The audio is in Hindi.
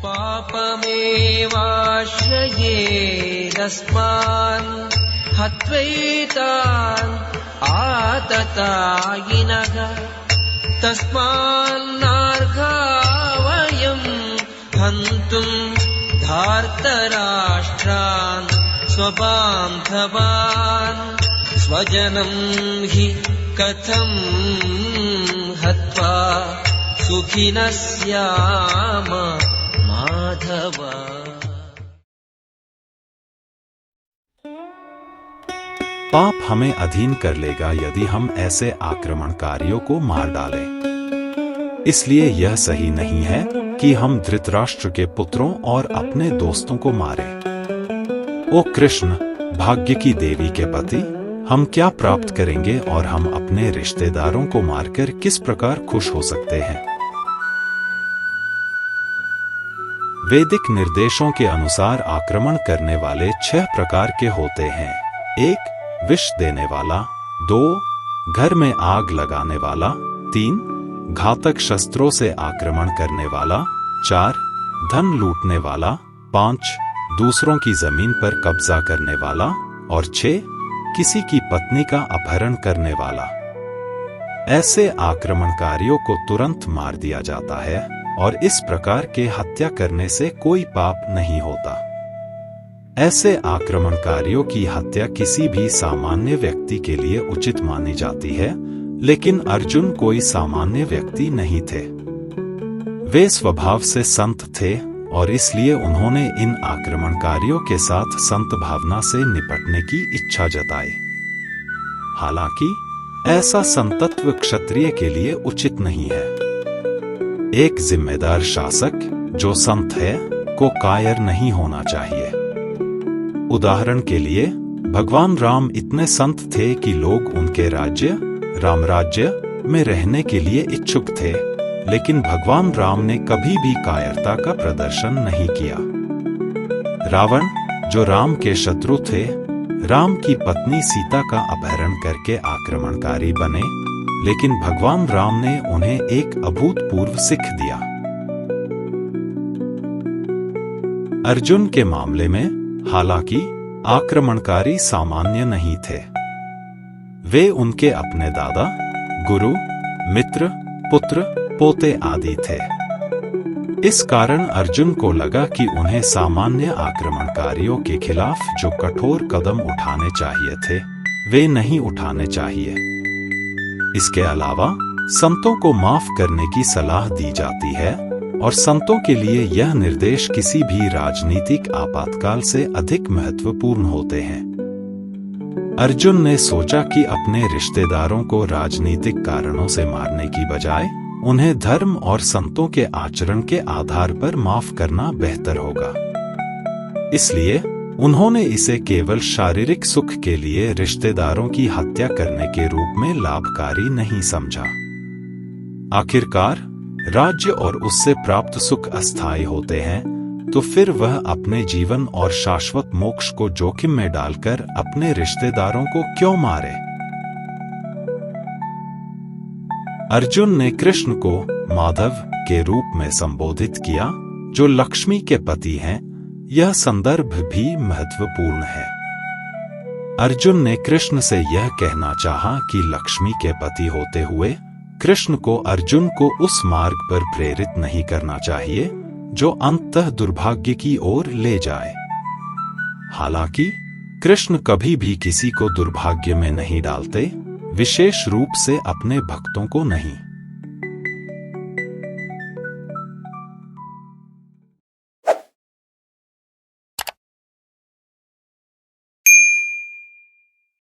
पापमेवाश्रयेदस्मान् हत्वैतान् आततायिनः तस्मान्नार्हावयम् हन्तुम् धार्तराष्ट्रान् स्वबान्धवान् स्वजनम् हि कथम् हत्वा सुखिनः स्याम माधव। पाप हमें अधीन कर लेगा यदि हम ऐसे आक्रमणकारियों को मार डालें। इसलिए यह सही नहीं है कि हम धृतराष्ट्र के पुत्रों और अपने दोस्तों को मारें। ओ कृष्ण, भाग्य की देवी के पति, हम क्या प्राप्त करेंगे और हम अपने रिश्तेदारों को मारकर किस प्रकार खुश हो सकते हैं? वैदिक निर्देशों के अनुसार आक्रमण करने वाले 6 प्रकार के होते हैं। 1. विष देने वाला। 2. घर में आग लगाने वाला। 3. घातक शस्त्रों से आक्रमण करने वाला। 4. धन लूटने वाला। 5. दूसरों की जमीन पर कब्जा करने वाला। और 6. किसी की पत्नी का अपहरण करने वाला। ऐसे आक्रमणकारियों को तुरंत मार दिया जाता है और इस प्रकार के हत्या करने से कोई पाप नहीं होता। ऐसे आक्रमणकारियों की हत्या किसी भी सामान्य व्यक्ति के लिए उचित मानी जाती है, लेकिन अर्जुन कोई सामान्य व्यक्ति नहीं थे। वे स्वभाव से संत थे और इसलिए उन्होंने इन आक्रमणकारियों के साथ संत भावना से निपटने की इच्छा जताई। हालांकि ऐसा संतत्व क्षत्रिय के लिए उचित नहीं है। एक जिम्मेदार शासक जो संत है को कायर नहीं होना चाहिए। उदाहरण के लिए भगवान राम इतने संत थे कि लोग उनके राज्य रामराज्य में रहने के लिए इच्छुक थे, लेकिन भगवान राम ने कभी भी कायरता का प्रदर्शन नहीं किया। रावण, जो राम के शत्रु थे, राम की पत्नी सीता का अपहरण करके आक्रमणकारी बने, लेकिन भगवान राम ने उन्हें एक अभूतपूर्व सीख दिया। अर्जुन के मामले में हालांकि आक्रमणकारी सामान्य नहीं थे। वे उनके अपने दादा, गुरु, मित्र, पुत्र, पोते आदि थे। इस कारण अर्जुन को लगा कि उन्हें सामान्य आक्रमणकारियों के खिलाफ जो कठोर कदम उठाने चाहिए थे, वे नहीं उठाने चाहिए। इसके अलावा संतों को माफ करने की सलाह दी जाती है और संतों के लिए यह निर्देश किसी भी राजनीतिक आपातकाल से अधिक महत्वपूर्ण होते हैं। अर्जुन ने सोचा कि अपने रिश्तेदारों को राजनीतिक कारणों से मारने की बजाय उन्हें धर्म और संतों के आचरण के आधार पर माफ करना बेहतर होगा। इसलिए उन्होंने इसे केवल शारीरिक सुख के लिए रिश्तेदारों की हत्या करने के रूप में लाभकारी नहीं समझा। आखिरकार राज्य और उससे प्राप्त सुख अस्थायी होते हैं, तो फिर वह अपने जीवन और शाश्वत मोक्ष को जोखिम में डालकर अपने रिश्तेदारों को क्यों मारे? अर्जुन ने कृष्ण को माधव के रूप में संबोधित किया, जो लक्ष्मी के पति हैं। यह संदर्भ भी महत्वपूर्ण है। अर्जुन ने कृष्ण से यह कहना चाहा कि लक्ष्मी के पति होते हुए कृष्ण को अर्जुन को उस मार्ग पर प्रेरित नहीं करना चाहिए जो अंततः दुर्भाग्य की ओर ले जाए। हालांकि कृष्ण कभी भी किसी को दुर्भाग्य में नहीं डालते, विशेष रूप से अपने भक्तों को नहीं।